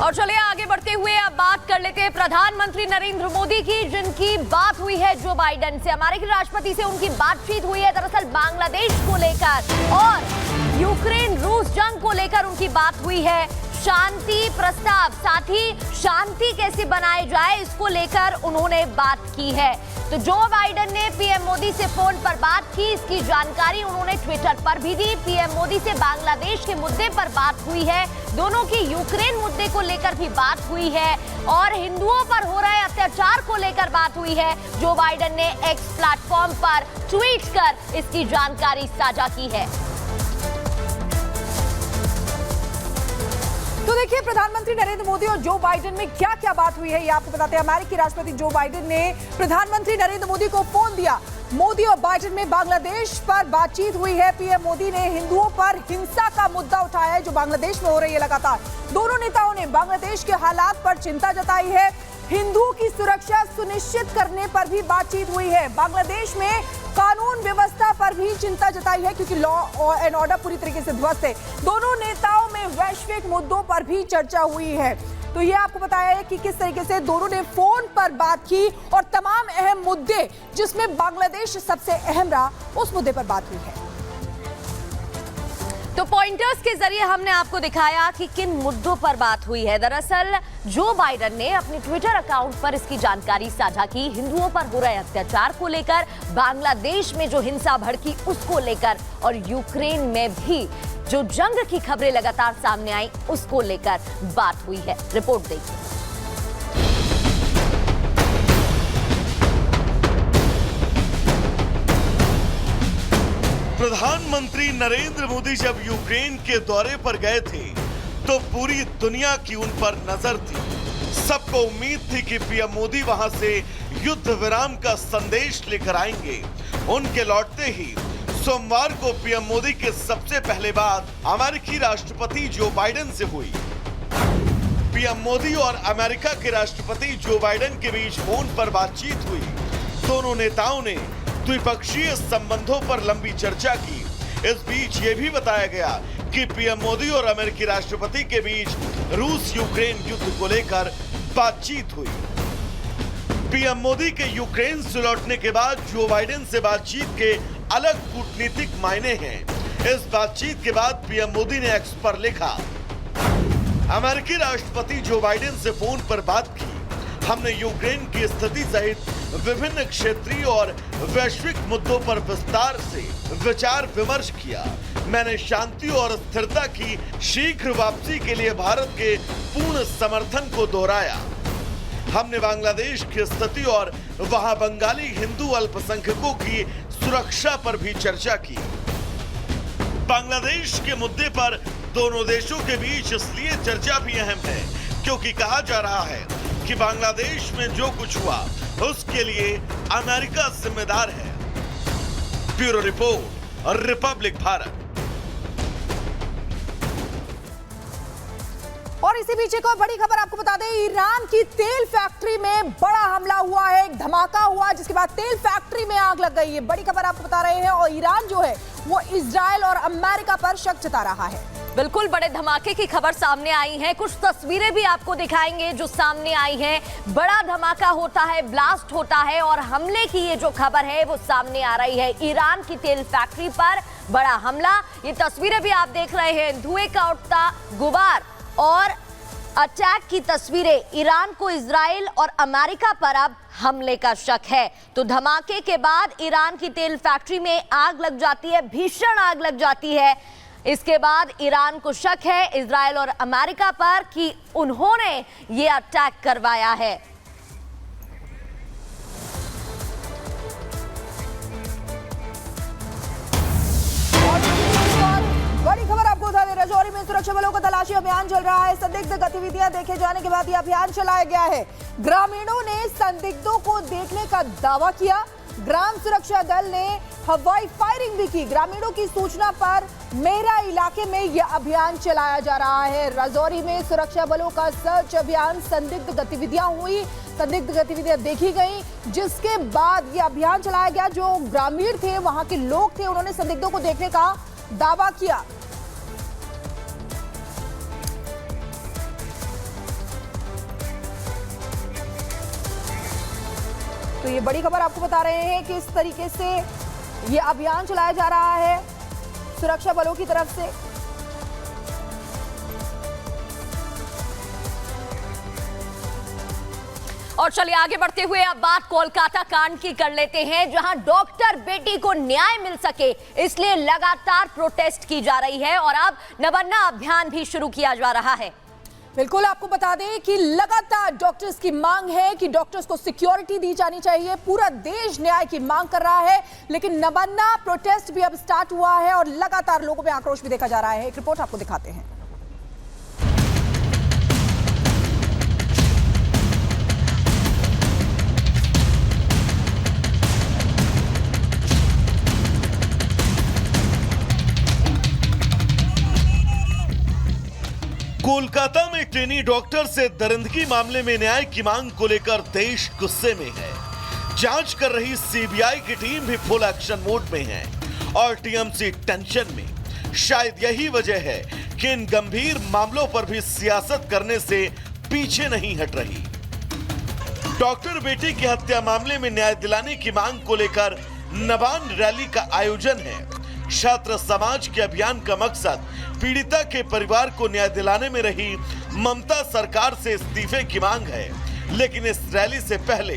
और चलिए आगे बढ़ते हुए अब बात कर लेते हैं प्रधानमंत्री नरेंद्र मोदी की, जिनकी बात हुई है जो बाइडेन से, अमेरिकी राष्ट्रपति से उनकी बातचीत हुई है दरअसल बांग्लादेश को लेकर और यूक्रेन रूस जंग को लेकर उनकी बात हुई है। शांति प्रस्ताव, साथ ही शांति कैसे बनाए जाए इसको लेकर उन्होंने बात की है। तो जो बाइडेन ने पीएम मोदी से फोन पर बात की, इसकी जानकारी उन्होंने ट्विटर पर भी दी। पीएम मोदी से बांग्लादेश के मुद्दे पर बात हुई है, दोनों की यूक्रेन मुद्दे को लेकर भी बात हुई है और हिंदुओं पर हो रहे अत्याचार को लेकर बात हुई है। जो बाइडेन ने एक्स प्लेटफॉर्म पर ट्वीट कर इसकी जानकारी साझा की है। तो देखिए प्रधानमंत्री नरेंद्र मोदी और जो बाइडेन में क्या क्या बात हुई है ये आपको बताते हैं। अमेरिकी राष्ट्रपति जो बाइडेन ने प्रधानमंत्री नरेंद्र मोदी को फोन दिया। मोदी और बाइडेन में बांग्लादेश पर बातचीत हुई है। पीएम मोदी ने हिंदुओं पर हिंसा का मुद्दा उठाया है जो बांग्लादेश में हो रही है लगातार। दोनों नेताओं ने बांग्लादेश के हालात पर चिंता जताई है। हिंदुओं की सुरक्षा सुनिश्चित करने पर भी बातचीत हुई है। बांग्लादेश में कानून व्यवस्था पर भी चिंता जताई है क्योंकि लॉ एंड ऑर्डर पूरी तरीके से ध्वस्त है। दोनों नेताओं में वैश्विक मुद्दों पर भी चर्चा हुई है। तो ये आपको बताया है कि किस तरीके से दोनों ने फोन पर बात की और तमाम अहम मुद्दे जिसमें बांग्लादेश सबसे अहम रहा उस मुद्दे पर बात हुई है। तो पॉइंटर्स के जरिए हमने आपको दिखाया कि किन मुद्दों पर बात हुई है। दरअसल जो बाइडेन ने अपने ट्विटर अकाउंट पर इसकी जानकारी साझा की, हिंदुओं पर हो रहे अत्याचार को लेकर, बांग्लादेश में जो हिंसा भड़की उसको लेकर और यूक्रेन में भी जो जंग की खबरें लगातार सामने आई उसको लेकर बात हुई है। रिपोर्ट देखिए। प्रधानमंत्री नरेंद्र मोदी जब यूक्रेन के दौरे पर गए थे तो पूरी दुनिया की उन पर नजर थी। सबको उम्मीद थी कि पीएम मोदी वहां से युद्ध विराम का संदेश लेकर आएंगे। उनके लौटते ही सोमवार को पीएम मोदी के सबसे पहले बात अमेरिकी राष्ट्रपति जो बाइडेन से हुई। पीएम मोदी और अमेरिका के राष्ट्रपति जो बाइडेन के बीच फोन पर बातचीत हुई। दोनों नेताओं ने द्विपक्षीय संबंधों पर लंबी चर्चा की। इस बीच ये भी बताया गया कि पीएम मोदी और अमेरिकी राष्ट्रपति के बीच रूस यूक्रेन युद्ध को लेकर बातचीत हुई। पीएम मोदी के यूक्रेन से लौटने के बाद जो बाइडेन से बातचीत के अलग कूटनीतिक मायने हैं। इस बातचीत के बाद पीएम मोदी ने एक्स पर लिखा, अमेरिकी राष्ट्रपति जो बाइडेन से फोन पर बात की। हमने यूक्रेन की स्थिति सहित विभिन्न क्षेत्रीय और वैश्विक मुद्दों पर विस्तार से विचार विमर्श किया। मैंने शांति और स्थिरता की शीघ्र वापसी के लिए भारत के पूर्ण समर्थन को दोहराया। हमने बांग्लादेश की स्थिति और वहां बंगाली हिंदू अल्पसंख्यकों की सुरक्षा पर भी चर्चा की। बांग्लादेश के मुद्दे पर दोनों देशों के बीच इसलिए चर्चा भी अहम है क्योंकि कहा जा रहा है कि बांग्लादेश में जो कुछ हुआ उसके लिए अमेरिका जिम्मेदार है। ब्यूरो रिपोर्ट और रिपब्लिक भारत। और इसी बीच एक और बड़ी खबर आपको बता दें, ईरान की तेल फैक्ट्री में बड़ा हमला हुआ है। एक धमाका हुआ जिसके बाद तेल फैक्ट्री में आग लग गई है। बड़ी खबर आपको बता रहे हैं और ईरान जो है वो इजराइल और अमेरिका पर शक जता रहा है। बिल्कुल बड़े धमाके की खबर सामने आई है। कुछ तस्वीरें भी आपको दिखाएंगे जो सामने आई हैं। बड़ा धमाका होता है, ब्लास्ट होता है और हमले की ये जो खबर है वो सामने आ रही है। ईरान की तेल फैक्ट्री पर बड़ा हमला, ये तस्वीरें भी आप देख रहे हैं। धुएं का उठता गुबार और अटैक की तस्वीरें। ईरान को इजराइल और अमेरिका पर अब हमले का शक है। तो धमाके के बाद ईरान की तेल फैक्ट्री में आग लग जाती है, भीषण आग लग जाती है। इसके बाद ईरान को शक है इजराइल और अमेरिका पर कि उन्होंने ये अटैक करवाया है। बड़ी खबर आपको बता दें, राजौरी में सुरक्षा बलों का तलाशी अभियान चल रहा है। संदिग्ध गतिविधियां देखे जाने के बाद यह अभियान चलाया गया है। ग्रामीणों ने संदिग्धों को देखने का दावा किया। ग्राम सुरक्षा दल ने हवाई फायरिंग भी की। ग्रामीणों की सूचना पर मेरा इलाके में यह अभियान चलाया जा रहा है। राजौरी में सुरक्षा बलों का सर्च अभियान, संदिग्ध गतिविधियां हुई, संदिग्ध गतिविधियां देखी गई, जिसके बाद यह अभियान चलाया गया। जो ग्रामीण थे, वहां के लोग थे, उन्होंने संदिग्धों को देखने का दावा किया। तो ये बड़ी खबर आपको बता रहे हैं कि इस तरीके से ये अभियान चलाया जा रहा है सुरक्षा बलों की तरफ से। और चलिए आगे बढ़ते हुए अब बात कोलकाता कांड की कर लेते हैं, जहां डॉक्टर बेटी को न्याय मिल सके इसलिए लगातार प्रोटेस्ट की जा रही है और अब नबन्ना अभियान भी शुरू किया जा रहा है। बिल्कुल, आपको बता दें कि लगातार डॉक्टर्स की मांग है कि डॉक्टर्स को सिक्योरिटी दी जानी चाहिए। पूरा देश न्याय की मांग कर रहा है, लेकिन नबन्ना प्रोटेस्ट भी अब स्टार्ट हुआ है और लगातार लोगों में आक्रोश भी देखा जा रहा है। एक रिपोर्ट आपको दिखाते हैं। कोलकाता में ट्रेनी डॉक्टर से दरिंदगी मामले में न्याय की मांग को लेकर देश गुस्से में है। जांच कर रही सीबीआई की टीम भी फुल एक्शन मोड में है और टीएमसी टेंशन में। शायद यही वजह है कि इन गंभीर मामलों पर भी सियासत करने से पीछे नहीं हट रही। डॉक्टर बेटी की हत्या मामले में न्याय दिलाने की मांग को लेकर नबान रैली का आयोजन है। छात्र समाज के अभियान का मकसद पीड़िता के परिवार को न्याय दिलाने में रही ममता सरकार से इस्तीफे की मांग है, लेकिन इस रैली से पहले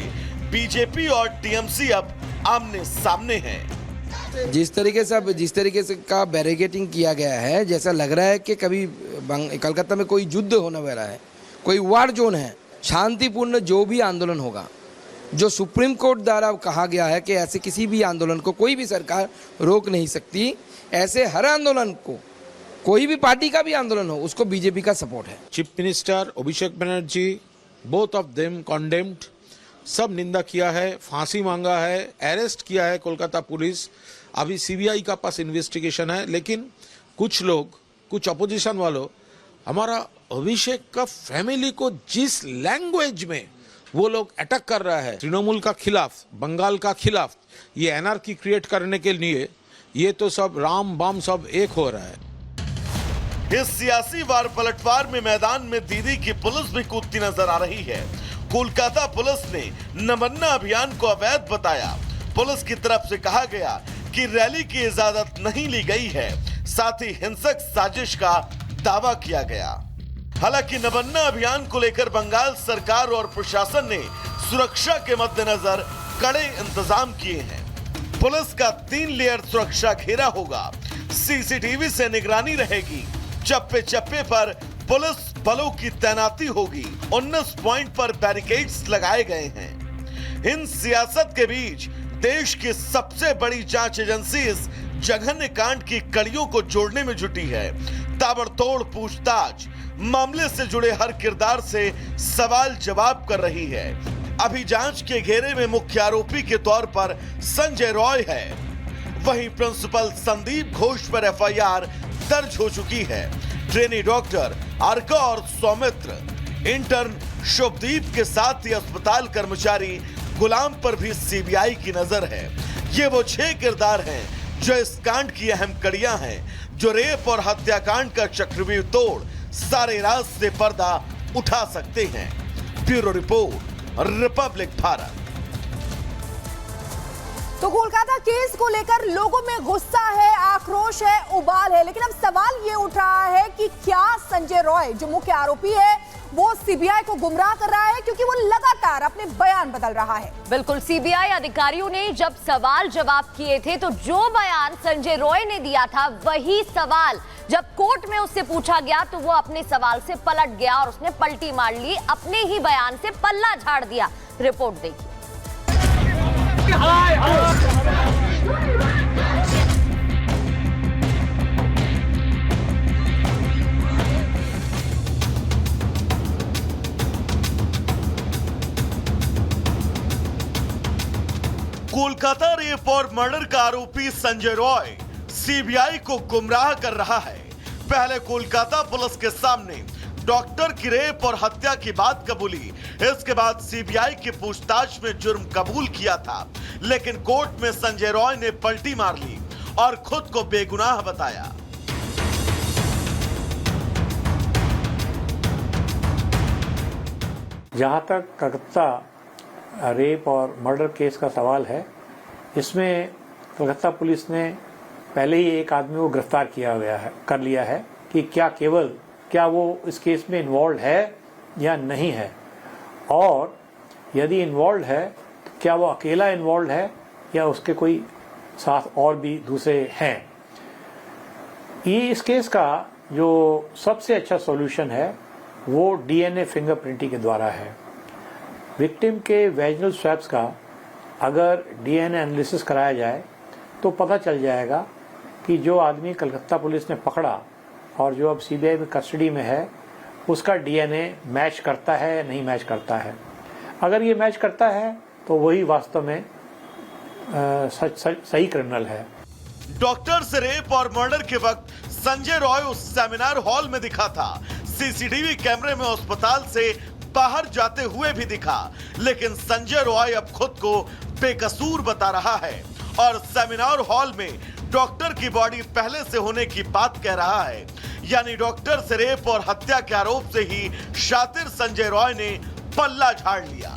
बीजेपी और टीएमसी अब आमने सामने हैं। जिस तरीके से का बैरिकेडिंग किया गया है, जैसा लग रहा है कि कभी कलकत्ता में कोई युद्ध होने वाला है, कोई वार जोन है। शांतिपूर्ण जो भी आंदोलन होगा, जो सुप्रीम कोर्ट द्वारा कहा गया है कि ऐसे किसी भी आंदोलन को कोई भी सरकार रोक नहीं सकती, ऐसे हर आंदोलन को, कोई भी पार्टी का भी आंदोलन हो, उसको बीजेपी का सपोर्ट है। Chief minister Abhishek Banerjee, both of them condemned, सब निंदा किया है, फांसी मांगा है, अरेस्ट किया है कोलकाता पुलिस। अभी सीबीआई का पास इन्वेस्टिगेशन है, लेकिन कुछ लोग, कुछ अपोजिशन वालों हमारा अभिषेक का फैमिली को जिस लैंग्वेज में वो लोग अटैक कर रहा है, तृणमूल का खिलाफ, बंगाल का खिलाफ, ये एनआरकी क्रिएट करने के लिए ये तो सब राम बाम सब एक हो रहा है। इस सियासी वार पलटवार में मैदान में दीदी की पुलिस भी कूदती नजर आ रही है। कोलकाता पुलिस ने नबन्ना अभियान को अवैध बताया। पुलिस की तरफ से कहा गया कि रैली की इजाजत नहीं ली गई है, साथ ही हिंसक साजिश का दावा किया गया। हालांकि नबन्ना अभियान को लेकर बंगाल सरकार और प्रशासन ने सुरक्षा के मद्देनजर कड़े इंतजाम किए हैं। पुलिस का 3 लेयर सुरक्षा घेरा होगा, सीसीटीवी से निगरानी रहेगी, चप्पे चप्पे पर पुलिस बलों की तैनाती होगी, 19 पॉइंट पर बैरिकेड्स लगाए गए हैं। इन सियासत के बीच देश की सबसे बड़ी जांच एजेंसी इस जघन्य कांड की कड़ियों को जोड़ने में जुटी है। ताबड़तोड़ पूछताछ, मामले से जुड़े हर किरदार से सवाल जवाब कर रही है। अभी जांच के घेरे में मुख्य आरोपी के तौर पर संजय रॉय है। वहीं प्रिंसिपल संदीप घोष पर एफआईआर दर्ज हो चुकी है। ट्रेनी डॉक्टर अर्का और सौमित्र, इंटर्न शुभदीप के साथ ही अस्पताल कर्मचारी गुलाम पर भी सीबीआई की नजर है। ये वो 6 किरदार हैं जो इस कांड की अहम कड़ियां हैं, जो रेप और हत्याकांड का चक्रव्यूह तोड़ सारे राज से पर्दा उठा सकते हैं। Bureau report, Republic Bharat. तो कोलकाता केस को लेकर लोगों में गुस्सा है, आक्रोश है, उबाल है, लेकिन अब सवाल ये उठ रहा है कि क्या संजय रॉय जो मुख्य आरोपी है वो सीबीआई को गुमराह कर रहा है, क्योंकि वो लगातार अपने बयान बदल रहा है। बिल्कुल, सीबीआई अधिकारियों ने जब सवाल जवाब किए थे तो जो बयान संजय रॉय ने दिया था वही सवाल जब कोर्ट में उससे पूछा गया तो वो अपने सवाल से पलट गया और उसने पलटी मार ली, अपने ही बयान से पल्ला झाड़ दिया। रिपोर्ट देखिए। कोलकाता रेप और मर्डर का आरोपी संजय रॉय सीबीआई को गुमराह कर रहा है। पहले कोलकाता पुलिस के सामने डॉक्टर की रेप और हत्या की बात कबूली, इसके बाद सीबीआई की पूछताछ में जुर्म कबूल किया था, लेकिन कोर्ट में संजय रॉय ने पलटी मार ली और खुद को बेगुनाह बताया। जहाँ तक कलकत्ता रेप और मर्डर केस का सवाल है, इसमें कलकत्ता पुलिस ने पहले ही एक आदमी को गिरफ्तार कर लिया है कि क्या वो इस केस में इन्वॉल्व है या नहीं है, और यदि इन्वॉल्व है तो क्या वो अकेला इन्वॉल्व है या उसके कोई साथ और भी दूसरे हैं। ये इस केस का जो सबसे अच्छा सॉल्यूशन है वो डीएनए फिंगरप्रिंटिंग के द्वारा है। विक्टिम के वेजिनल स्वैब्स का अगर डीएनए एनालिसिस कराया जाए तो पता चल जाएगा कि जो आदमी कलकत्ता पुलिस ने पकड़ा और जो अब सीबीआई में कस्टडी में है उसका डीएनए मैच करता है या नहीं मैच करता है। अगर ये मैच करता है तो वही वास्तव में सही क्रिमिनल है। डॉक्टर से रेप और मर्डर के वक्त संजय रॉय उस सेमिनार हॉल में दिखा था, सीसीटीवी कैमरे में अस्पताल से बाहर जाते हुए भी दिखा, लेकिन संजय रॉय अब खुद को बेकसूर बता रहा है और सेमिनार हॉल में डॉक्टर की बॉडी पहले से होने की बात कह रहा है। यानी डॉक्टर से रेप और हत्या के आरोप से ही शातिर संजय रॉय ने पल्ला झाड़ लिया।